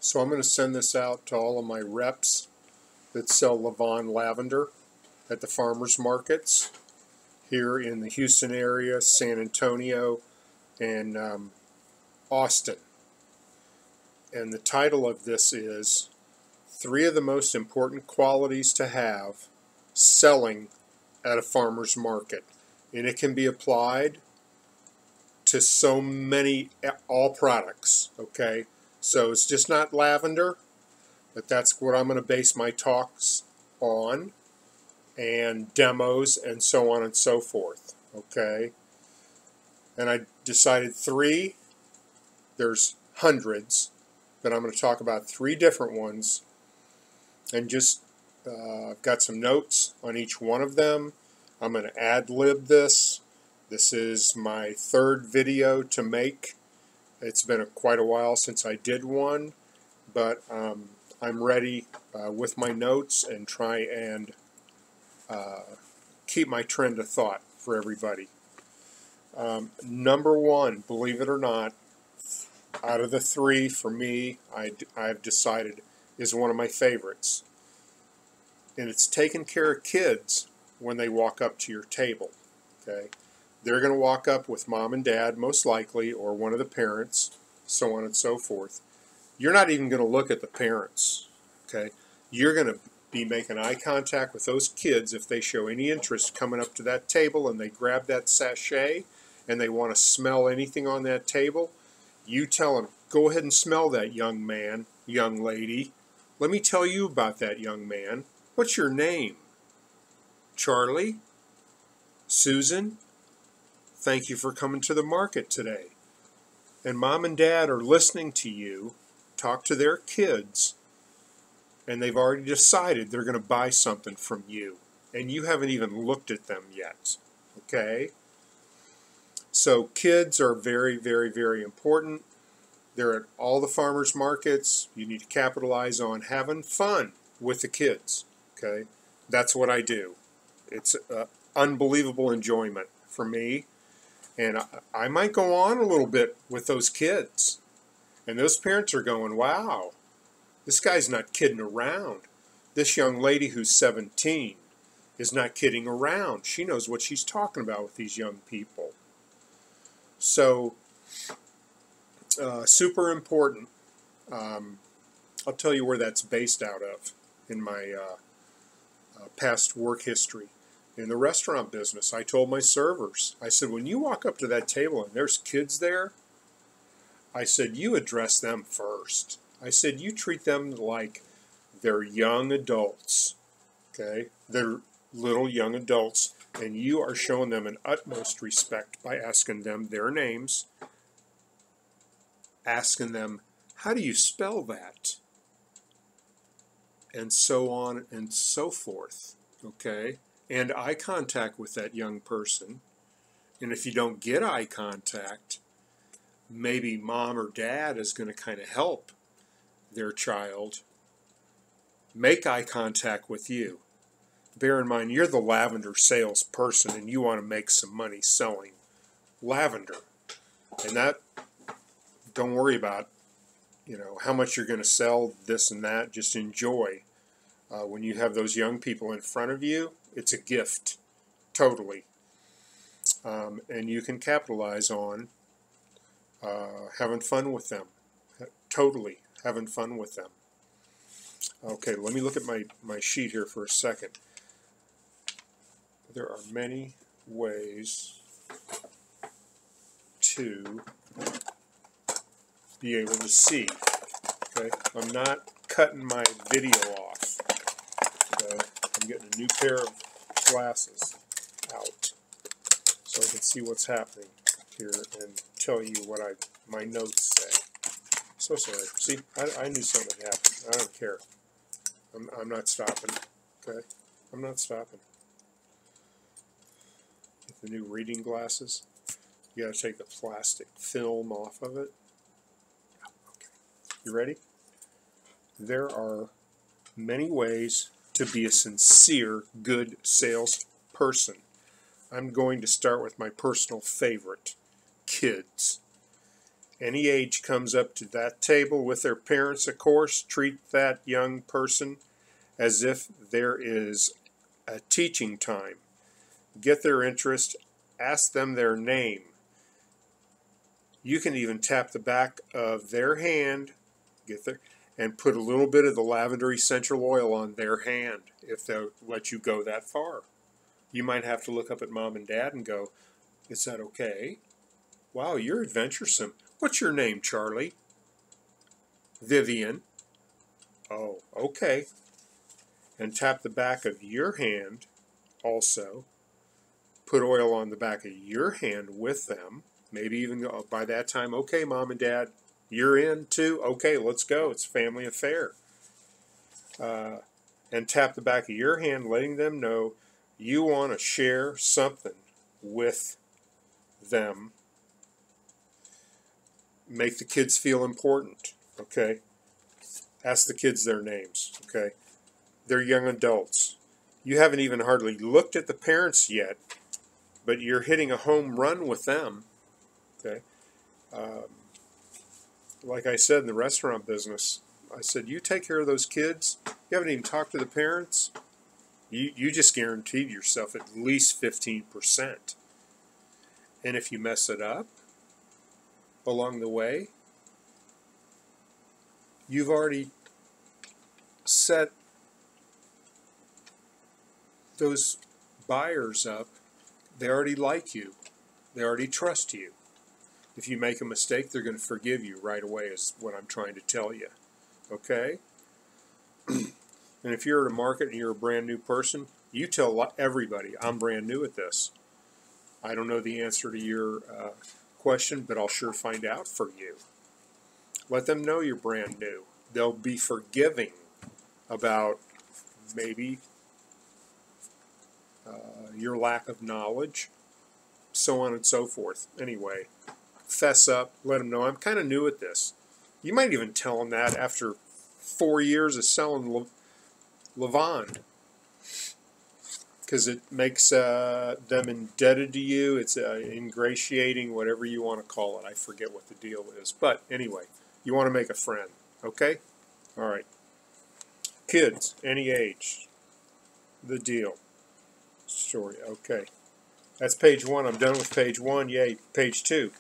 So I'm going to send this out to all of my reps that sell Levon lavender at the farmers markets here in the Houston area, San Antonio, and Austin. And the title of this is 3 of the most important qualities to have selling at a farmer's market. And it can be applied to so many, all products, okay? So it's just not lavender, but that's what I'm going to base my talks on, and demos and so on and so forth, okay? And I decided 3, there's hundreds, but I'm going to talk about 3 different ones, and just I've got some notes on each one of them. I'm going to ad-lib this. This is my 3rd video to make. It's been quite a while since I did one, but I'm ready with my notes and try and keep my trend of thought for everybody. Number 1, believe it or not, out of the 3 for me, I've decided is one of my favorites. And it's taking care of kids when they walk up to your table. Okay, they're going to walk up with mom and dad, most likely, or one of the parents, so on and so forth. You're not even going to look at the parents. Okay, you're going to be making eye contact with those kids if they show any interest coming up to that table and they grab that sachet and they want to smell anything on that table. You tell them, go ahead and smell that, young man, young lady. Let me tell you about that young man. What's your name? Charlie? Susan? Thank you for coming to the market today. And mom and dad are listening to you talk to their kids, and they've already decided they're going to buy something from you, and you haven't even looked at them yet. Okay? So kids are very, very, very important. They're at all the farmers markets. You need to capitalize on having fun with the kids. Okay? That's what I do. It's unbelievable enjoyment for me. And I might go on a little bit with those kids. And those parents are going, wow, this guy's not kidding around. This young lady who's 17 is not kidding around. She knows what she's talking about with these young people. So, super important. I'll tell you where that's based out of in my past work history. In the restaurant business, I told my servers, I said, when you walk up to that table and there's kids there, I said, you address them first. I said, you treat them like they're young adults, okay? They're little young adults, and you are showing them an utmost respect by asking them their names, asking them, how do you spell that? And so on and so forth, okay? And eye contact with that young person. And if you don't get eye contact, maybe mom or dad is going to kind of help their child make eye contact with you. Bear in mind, you're the lavender salesperson and you want to make some money selling lavender. And that, don't worry about, how much you're going to sell, this and that. Just enjoy. When you have those young people in front of you, it's a gift, totally. And you can capitalize on having fun with them, totally having fun with them. Okay, let me look at my sheet here for a second. There are many ways to be able to see. Okay, I'm not cutting my video off. Okay, I'm getting a new pair of glasses out so I can see what's happening here and tell you what my notes say. So sorry. See, I knew something had happened. I don't care. I'm not stopping. Okay, I'm not stopping. With the new reading glasses, you got to take the plastic film off of it. Okay, you ready? There are many ways to be a sincere, good salesperson. I'm going to start with my personal favorite, kids. any age comes up to that table with their parents, of course, treat that young person as if there is a teaching time. Get their interest, ask them their name. You can even tap the back of their hand, and put a little bit of the lavender essential oil on their hand if they'll let you go that far. You might have to look up at mom and dad and go, is that okay? Wow, you're adventuresome. What's your name, Charlie? Vivian. Oh, okay. And tap the back of your hand also. Put oil on the back of your hand with them. Maybe even by that time, okay, mom and dad, you're in too? Okay, let's go. It's a family affair. And tap the back of your hand, letting them know you want to share something with them. Make the kids feel important, okay? Ask the kids their names, okay? They're young adults. You haven't even hardly looked at the parents yet, but you're hitting a home run with them, okay? Like I said in the restaurant business, I said, you take care of those kids. You haven't even talked to the parents. You just guaranteed yourself at least 15%. And if you mess it up along the way, you've already set those buyers up. They already like you. They already trust you. If you make a mistake, they're going to forgive you right away is what I'm trying to tell you. Okay? And if you're at a market and you're a brand new person, you tell everybody, I'm brand new at this. I don't know the answer to your question, but I'll sure find out for you. Let them know you're brand new. They'll be forgiving about maybe your lack of knowledge, so on and so forth. Anyway, fess up, let them know I'm kind of new at this. You might even tell them that after 4 years of selling Levon, because it makes them indebted to you. It's ingratiating, whatever you want to call it. I forget what the deal is. But anyway, you want to make a friend, okay? All right. Kids, any age. The deal. Story, okay. That's page 1. I'm done with page 1. Yay, page 2.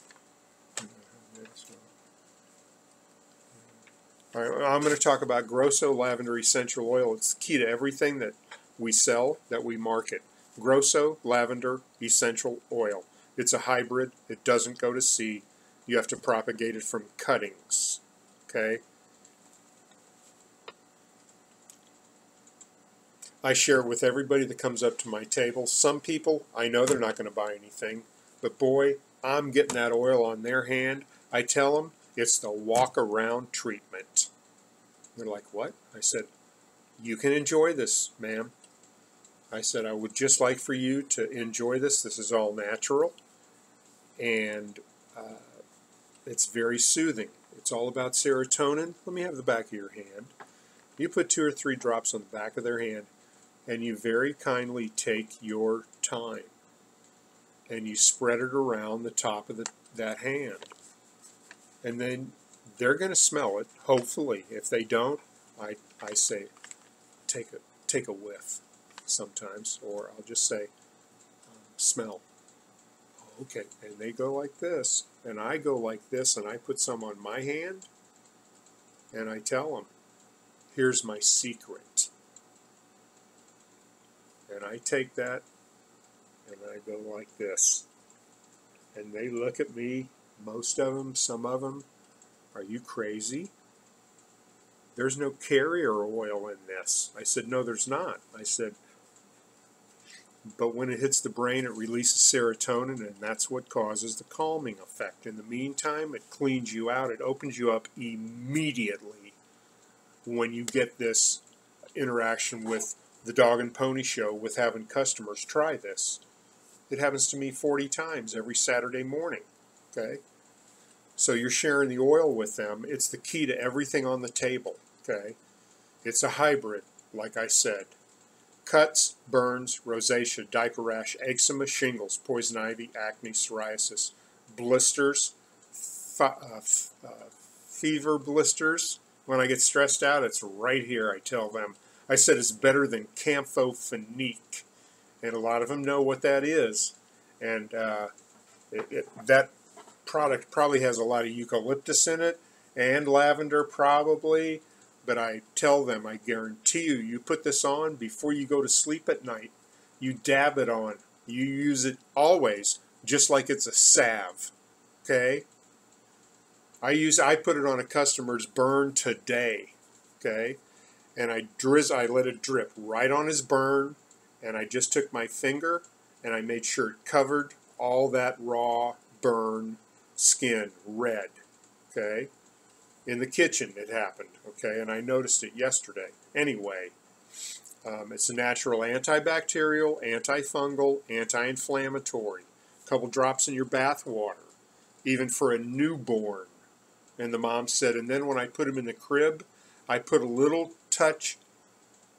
All right, I'm going to talk about Grosso Lavender Essential Oil. It's the key to everything that we sell, that we market. Grosso Lavender Essential Oil. It's a hybrid. It doesn't go to seed. You have to propagate it from cuttings. Okay? I share it with everybody that comes up to my table. Some people, I know they're not going to buy anything, but boy, I'm getting that oil on their hand. I tell them it's the walk-around treatment. They're like, what? I said, you can enjoy this, ma'am. I said, I would just like for you to enjoy this. This is all natural, and it's very soothing. It's all about serotonin. Let me have the back of your hand. You put 2 or 3 drops on the back of their hand, and you very kindly take your time, and you spread it around the top of that hand. And then they're going to smell it, hopefully. If they don't, I say, take a whiff sometimes, or I'll just say, smell. Okay, and they go like this, and I go like this, and I put some on my hand, and I tell them, here's my secret. And I take that, and I go like this. And they look at me, most of them, some of them, are you crazy? There's no carrier oil in this. I said, no, there's not. I said, but when it hits the brain, it releases serotonin, and that's what causes the calming effect. In the meantime, it cleans you out. It opens you up immediately when you get this interaction with the Dog and Pony Show, with having customers try this. It happens to me 40 times every Saturday morning, okay? So you're sharing the oil with them. It's the key to everything on the table, okay? It's a hybrid, like I said. Cuts, burns, rosacea, diaper rash, eczema, shingles, poison ivy, acne, psoriasis, blisters, fever blisters, when I get stressed out, it's right here. I tell them. I said it's better than Campho-Phenique, and a lot of them know what that is. And that product probably has a lot of eucalyptus in it and lavender probably, but I tell them, I guarantee you, you put this on before you go to sleep at night. You dab it on. You use it always, just like it's a salve. Okay? I put it on a customer's burn today. Okay? And I let it drip right on his burn, and I just took my finger and I made sure it covered all that raw burn skin red. Okay? In the kitchen it happened. Okay? And I noticed it yesterday. Anyway, it's a natural antibacterial, antifungal, anti-inflammatory. A couple drops in your bath water, even for a newborn. And the mom said, and then when I put him in the crib, I put a little touch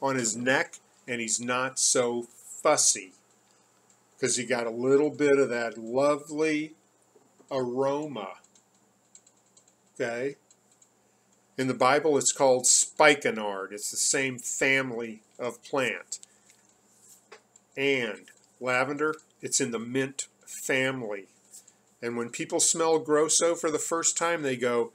on his neck, and he's not so fussy because he got a little bit of that lovely aroma. Okay? In the Bible, it's called spikenard. It's the same family of plant. And lavender, it's in the mint family. And when people smell Grosso for the first time, they go,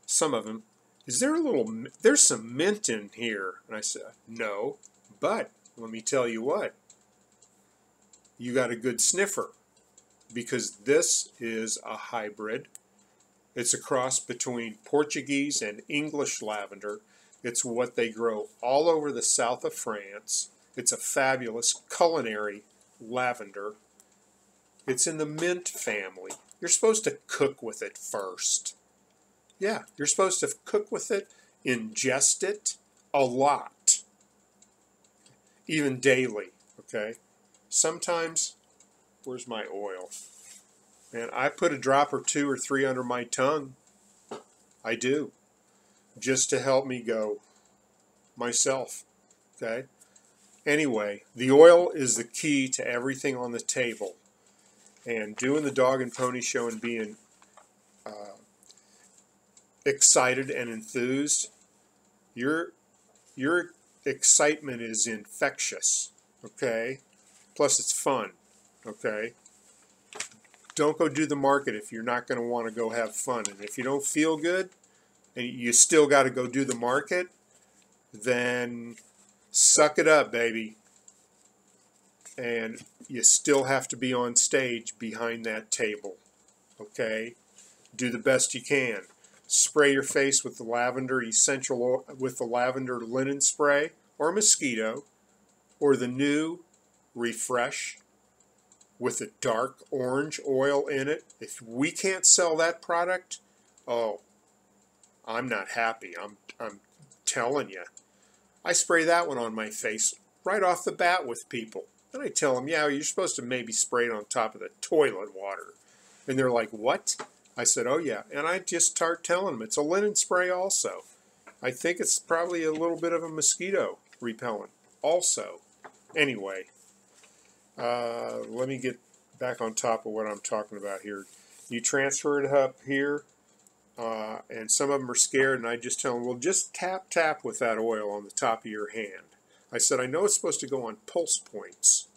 some of them, there's some mint in here. And I said, no, but let me tell you what, you got a good sniffer, because this is a hybrid. It's a cross between Portuguese and English lavender. It's what they grow all over the south of France. It's a fabulous culinary lavender. It's in the mint family. You're supposed to cook with it first. Yeah, you're supposed to cook with it, ingest it a lot, even daily, okay? Sometimes, where's my oil? Man, I put a drop or 2 or 3 under my tongue. I do, just to help me go myself, okay? Anyway, the oil is the key to everything on the table. And doing the Dog and Pony Show and being excited and enthused, your excitement is infectious, okay? Plus it's fun, okay? Don't go do the market if you're not going to want to go have fun. And if you don't feel good and you still got to go do the market, then suck it up, baby. And you still have to be on stage behind that table, okay? Do the best you can. Spray your face with the lavender essential oil, with the lavender linen spray or mosquito, or the new Refresh with the dark orange oil in it. If we can't sell that product, oh, I'm not happy. I'm telling you. I spray that one on my face right off the bat with people. And I tell them, yeah, you're supposed to maybe spray it on top of the toilet water. And they're like, what? I said, oh, yeah. And I just start telling them it's a linen spray also. I think it's probably a little bit of a mosquito repellent also. Anyway, let me get back on top of what I'm talking about here. You transfer it up here, and some of them are scared, and I just tell them, well, just tap with that oil on the top of your hand. I said, I know it's supposed to go on pulse points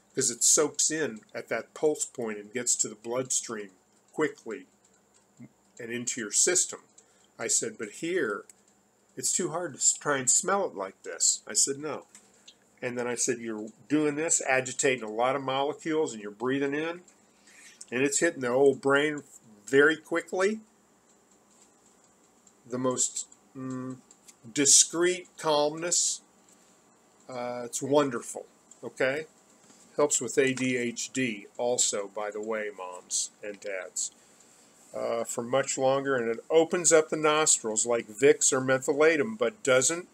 because it soaks in at that pulse point and gets to the bloodstream quickly and into your system. I said, but here, it's too hard to try and smell it like this. I said, no. And then I said, you're doing this, agitating a lot of molecules, and you're breathing in, and it's hitting the old brain very quickly. The most discreet calmness. It's wonderful, okay? Helps with ADHD also, by the way, moms and dads. For much longer, and it opens up the nostrils like Vicks or mentholatum, but doesn't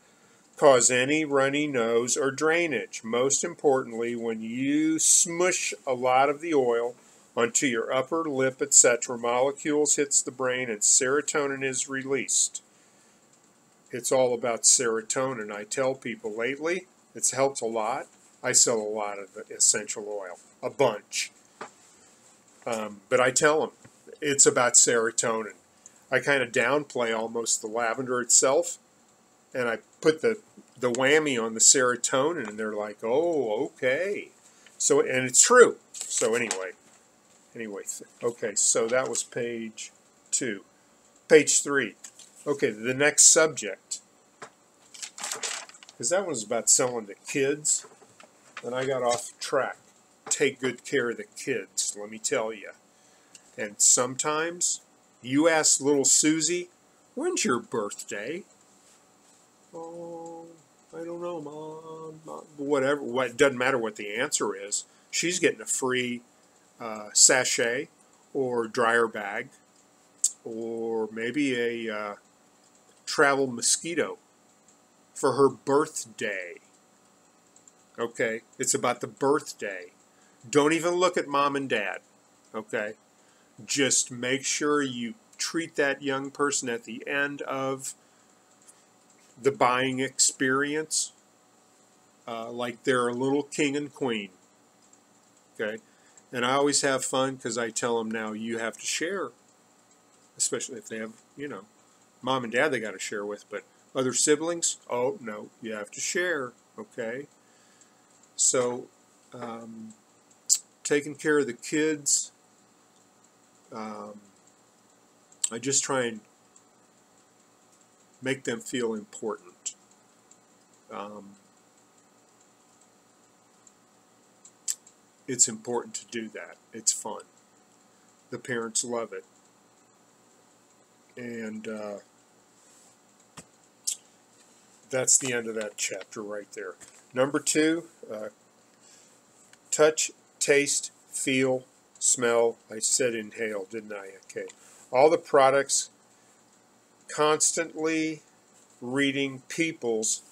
cause any runny nose or drainage. Most importantly, when you smush a lot of the oil onto your upper lip, etc., molecules hits the brain and serotonin is released. It's all about serotonin. I tell people lately, it's helped a lot. I sell a lot of essential oil, a bunch. But I tell them, it's about serotonin. I kind of downplay almost the lavender itself, and I put the whammy on the serotonin, and they're like, oh, okay. So, and it's true. So anyway, okay, so that was page 2. Page 3. Okay, the next subject, because that one's about selling to kids, and I got off track. Take good care of the kids, let me tell you. And sometimes you ask little Susie, when's your birthday? Oh, I don't know, Mom. Whatever. It doesn't matter what the answer is. She's getting a free sachet or dryer bag, or maybe a travel mosquito for her birthday. Okay? It's about the birthday. Don't even look at Mom and Dad. Okay? Just make sure you treat that young person at the end of the buying experience like they're a little king and queen. Okay? And I always have fun because I tell them now you have to share, especially if they have, Mom and Dad they got to share with, but other siblings, oh, no, you have to share. Okay? So, taking care of the kids, I just try and make them feel important. It's important to do that. It's fun. The parents love it. And that's the end of that chapter right there. Number 2, touch, taste, feel, smell. I said inhale, didn't I? Okay. All the products, constantly reading people's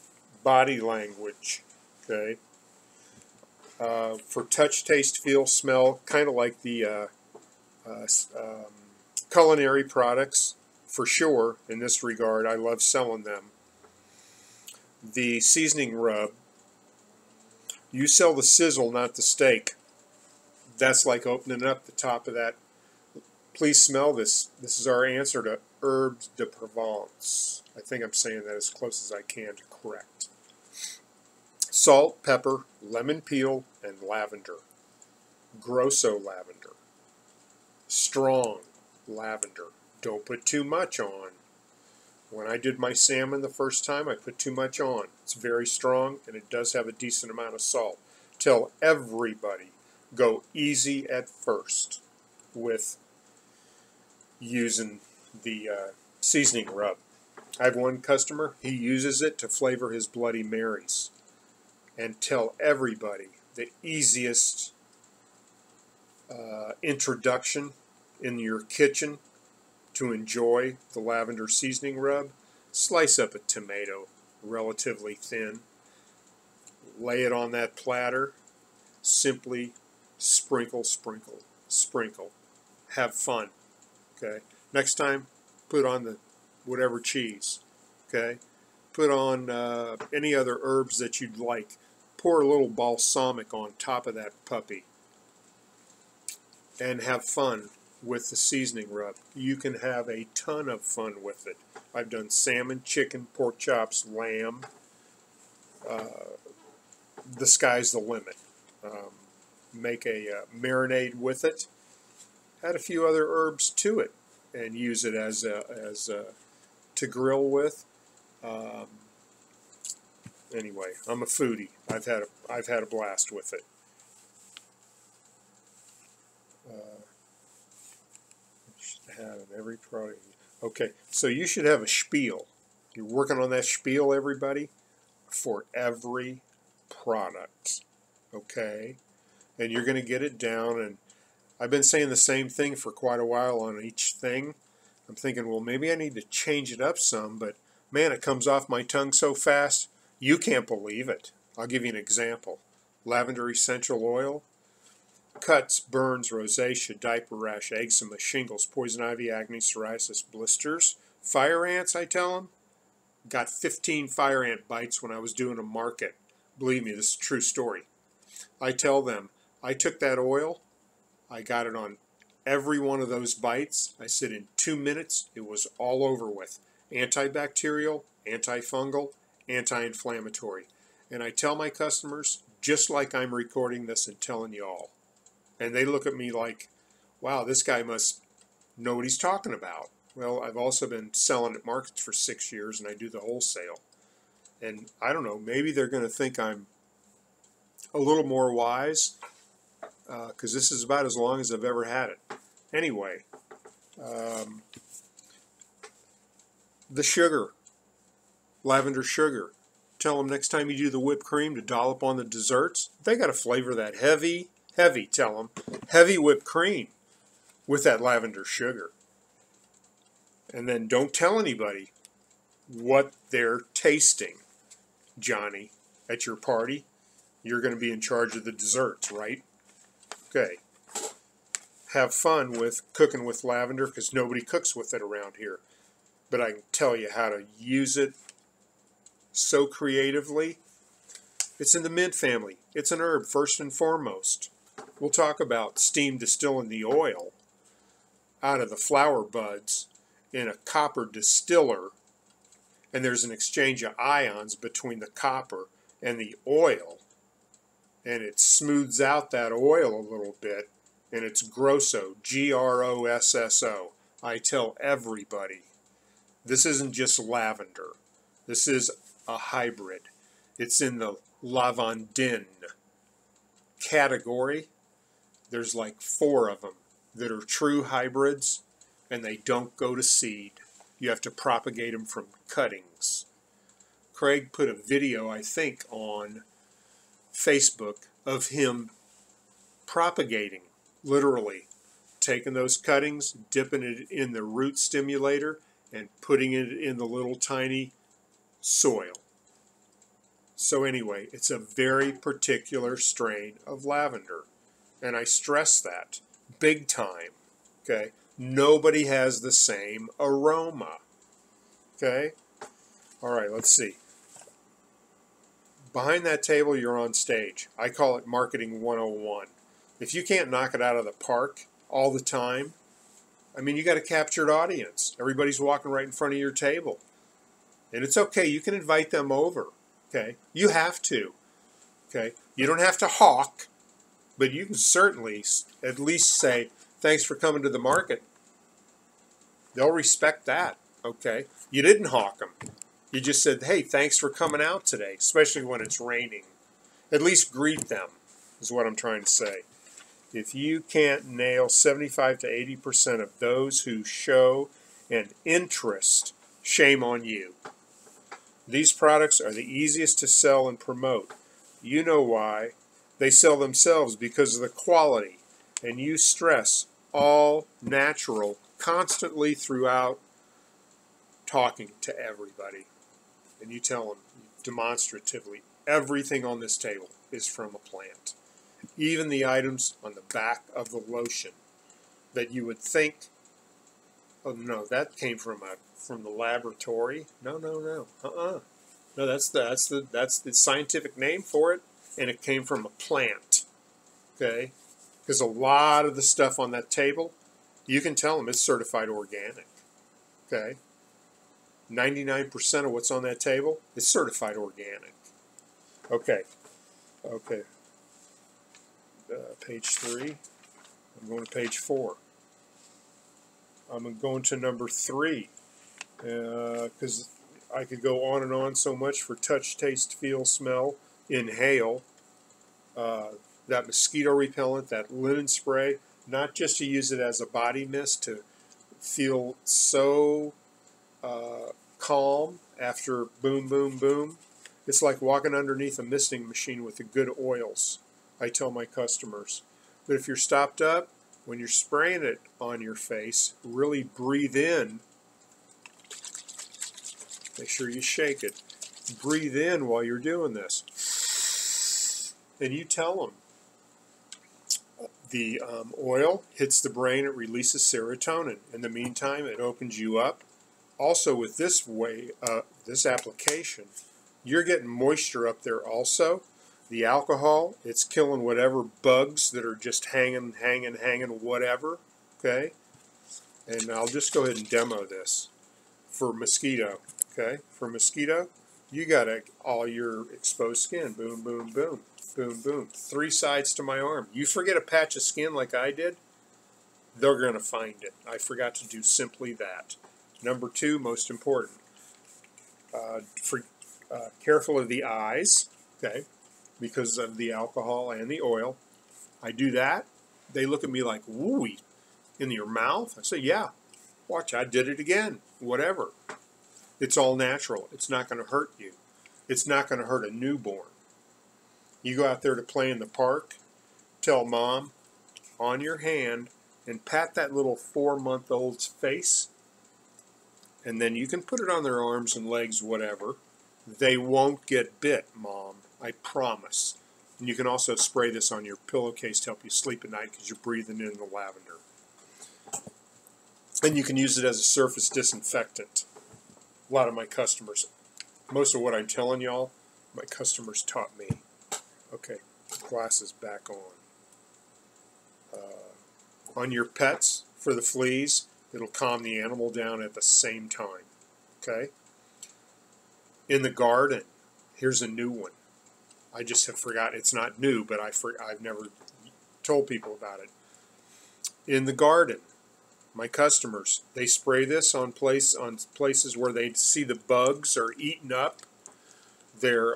body language. Okay. For touch, taste, feel, smell, kind of like the culinary products, for sure, in this regard. I love selling them. The seasoning rub, you sell the sizzle, not the steak. That's like opening up the top of that. Please smell this. This is our answer to herbes de Provence. I think I'm saying that as close as I can to correct. Salt, pepper, lemon peel, and lavender. Grosso lavender. Strong lavender. Don't put too much on. When I did my salmon the first time, I put too much on. It's very strong, and it does have a decent amount of salt. Tell everybody, go easy at first with using the seasoning rub. I have one customer, he uses it to flavor his Bloody Marys. And tell everybody the easiest introduction in your kitchen to enjoy the lavender seasoning rub. Slice up a tomato relatively thin. Lay it on that platter. Simply sprinkle, sprinkle, sprinkle. Have fun. Okay. Next time, put on the whatever cheese. Okay. Put on any other herbs that you'd like. Pour a little balsamic on top of that puppy. And have fun with the seasoning rub. You can have a ton of fun with it. I've done salmon, chicken, pork chops, lamb. The sky's the limit. Make a marinade with it. Add a few other herbs to it and use it as to grill with. Anyway, I'm a foodie. I've had a blast with it. Have every product. Okay, so you should have a spiel. You're working on that spiel, everybody, for every product. Okay, and you're going to get it down. And I've been saying the same thing for quite a while on each thing. I'm thinking, well, maybe I need to change it up some, but man, it comes off my tongue so fast, you can't believe it. I'll give you an example. Lavender essential oil. Cuts, burns, rosacea, diaper rash, eczema, shingles, poison ivy, acne, psoriasis, blisters. Fire ants, I tell them, got 15 fire ant bites when I was doing a market. Believe me, this is a true story. I tell them, I took that oil, I got it on every one of those bites, I said in 2 minutes, it was all over with. Antibacterial, antifungal, anti-inflammatory. And I tell my customers, just like I'm recording this and telling you all. And they look at me like, wow, this guy must know what he's talking about. Well, I've also been selling at markets for 6 years, and I do the wholesale. And I don't know, maybe they're going to think I'm a little more wise, because this is about as long as I've ever had it. Anyway, the sugar, lavender sugar. Tell them next time you do the whipped cream to dollop on the desserts. They got to flavor that heavy, tell them, heavy whipped cream with that lavender sugar. And then don't tell anybody what they're tasting, Johnny, at your party. You're going to be in charge of the desserts, right? Okay. Have fun with cooking with lavender, because nobody cooks with it around here. But I can tell you how to use it so creatively. It's in the mint family. It's an herb, first and foremost. We'll talk about steam distilling the oil out of the flower buds in a copper distiller, and there's an exchange of ions between the copper and the oil, and it smooths out that oil a little bit, and it's Grosso, Grosso. I tell everybody, this isn't just lavender. This is a hybrid. It's in the lavandin category. There's like 4 of them that are true hybrids, and they don't go to seed. You have to propagate them from cuttings. Craig put a video, I think, on Facebook of him propagating, literally taking those cuttings, dipping it in the root stimulator, and putting it in the little tiny soil. So anyway, it's a very particular strain of lavender, and I stress that big time. Okay, nobody has the same aroma. Okay, all right, let's see. Behind that table, you're on stage. I call it Marketing 101. If you can't knock it out of the park all the time, I mean, you got a captured audience. Everybody's walking right in front of your table. And it's okay. You can invite them over. Okay? You have to. Okay? You don't have to hawk, but you can certainly at least say, thanks for coming to the market. They'll respect that. Okay? You didn't hawk them. You just said, hey, thanks for coming out today, especially when it's raining. At least greet them, is what I'm trying to say. If you can't nail 75 to 80% of those who show an interest, shame on you. These products are the easiest to sell and promote. You know why. They sell themselves because of the quality, and you stress all natural constantly throughout talking to everybody. And you tell them demonstratively, everything on this table is from a plant. Even the items on the back of the lotion that you would think, oh no, that came from the laboratory. No. No, that's the scientific name for it, and it came from a plant. Okay, because a lot of the stuff on that table, you can tell them it's certified organic. Okay, 99% of what's on that table is certified organic. Okay. Page 3. I'm going to page 4. I'm going to number 3, because I could go on and on so much for touch, taste, feel, smell, inhale. That mosquito repellent, that linen spray, not just to use it as a body mist to feel so calm after boom, boom, boom. It's like walking underneath a misting machine with the good oils, I tell my customers. But if you're stopped up, when you're spraying it on your face, really breathe in. Make sure you shake it. Breathe in while you're doing this. And you tell them. The oil hits the brain, it releases serotonin. In the meantime, it opens you up. Also with this this application, you're getting moisture up there also. The alcohol, it's killing whatever bugs that are just hanging, whatever. okay? And I'll just go ahead and demo this for mosquito, okay? For mosquito, you got all your exposed skin. Boom, boom, boom, boom, boom. 3 sides to my arm. You forget a patch of skin like I did, they're going to find it. I forgot to do simply that. Number 2, most important, careful of the eyes, okay, because of the alcohol and the oil. I do that. They look at me like, wooey, in your mouth? I say, yeah, watch, I did it again, whatever. It's all natural. It's not going to hurt you. It's not going to hurt a newborn. You go out there to play in the park, tell mom on your hand and pat that little 4-month-old's face, and then you can put it on their arms and legs, whatever. They won't get bit, Mom. I promise. And you can also spray this on your pillowcase to help you sleep at night because you're breathing in the lavender. And you can use it as a surface disinfectant. A lot of my customers, most of what I'm telling y'all, my customers taught me. Okay, glasses back on. On your pets, for the fleas, it'll calm the animal down at the same time. Okay? In the garden, here's a new one. I just have forgotten. It's not new, but I've never told people about it. In the garden, my customers, they spray this on places where they see the bugs are eating up their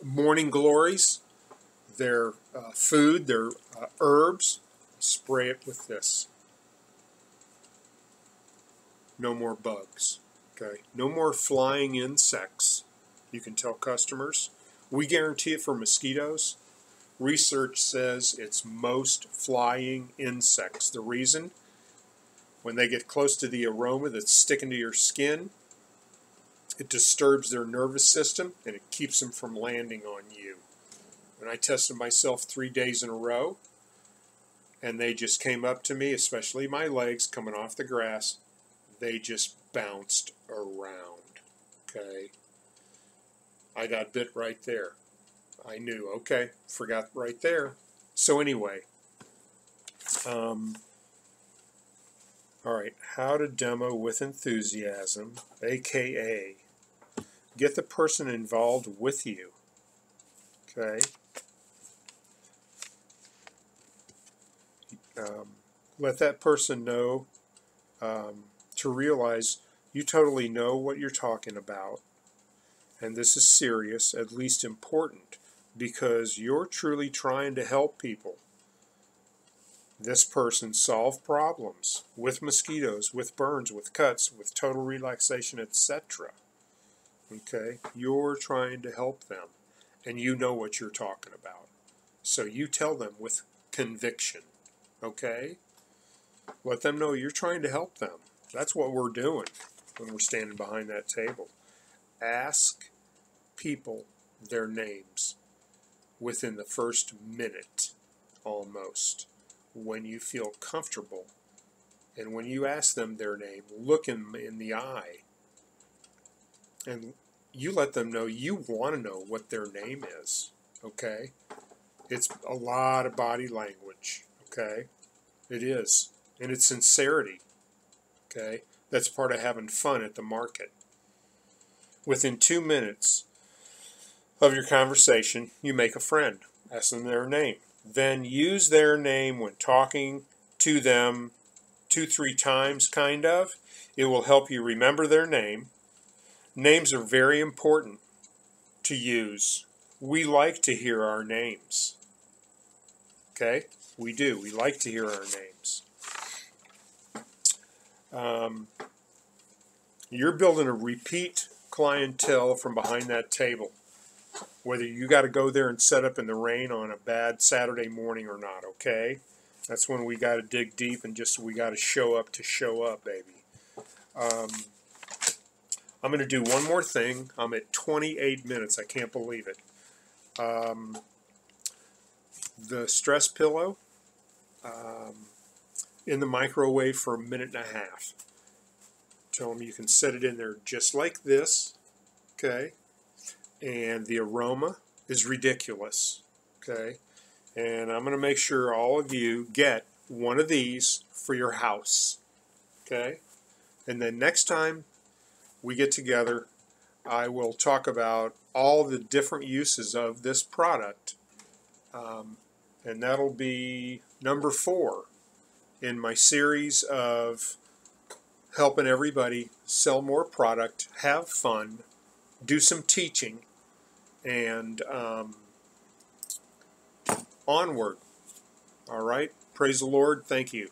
morning glories, their food, their herbs. Spray it with this. No more bugs. Okay, no more flying insects. You can tell customers. We guarantee it for mosquitoes. Research says it's most flying insects. The reason? When they get close to the aroma that's sticking to your skin, it disturbs their nervous system and it keeps them from landing on you. When I tested myself 3 days in a row, and they just came up to me, especially my legs coming off the grass, they just bounced around, okay? I got bit right there. I knew, okay, forgot right there. So anyway, all right, how to demo with enthusiasm, aka get the person involved with you, okay? Let that person know to realize you totally know what you're talking about, and this is serious, at least important, because you're truly trying to help people. This person solve problems with mosquitoes, with burns, with cuts, with total relaxation, etc. Okay? You're trying to help them, and you know what you're talking about. So you tell them with conviction. Okay? Let them know you're trying to help them. That's what we're doing when we're standing behind that table. Ask people their names within the first minute, almost. When you feel comfortable, and when you ask them their name, look them in the eye, and you let them know you want to know what their name is, okay? It's a lot of body language, okay? It is. And it's sincerity, okay? That's part of having fun at the market. Within 2 minutes of your conversation, you make a friend. Ask them their name. Then use their name when talking to them 2-3 times, kind of. It will help you remember their name. Names are very important to use. We like to hear our names. Okay? We do. We like to hear our names. You're building a repeat clientele from behind that table. Whether you got to go there and set up in the rain on a bad Saturday morning or not, okay? That's when we got to dig deep and we got to show up, baby. I'm going to do one more thing. I'm at 28 minutes. I can't believe it. The stress pillow in the microwave for 1.5 minutes. Tell them you can set it in there just like this, okay? And the aroma is ridiculous, okay? And I'm going to make sure all of you get one of these for your house. Okay? And then next time we get together, I will talk about all the different uses of this product. And that'll be number 4 in my series of helping everybody sell more product, have fun, do some teaching, and onward. All right? Praise the Lord. Thank you.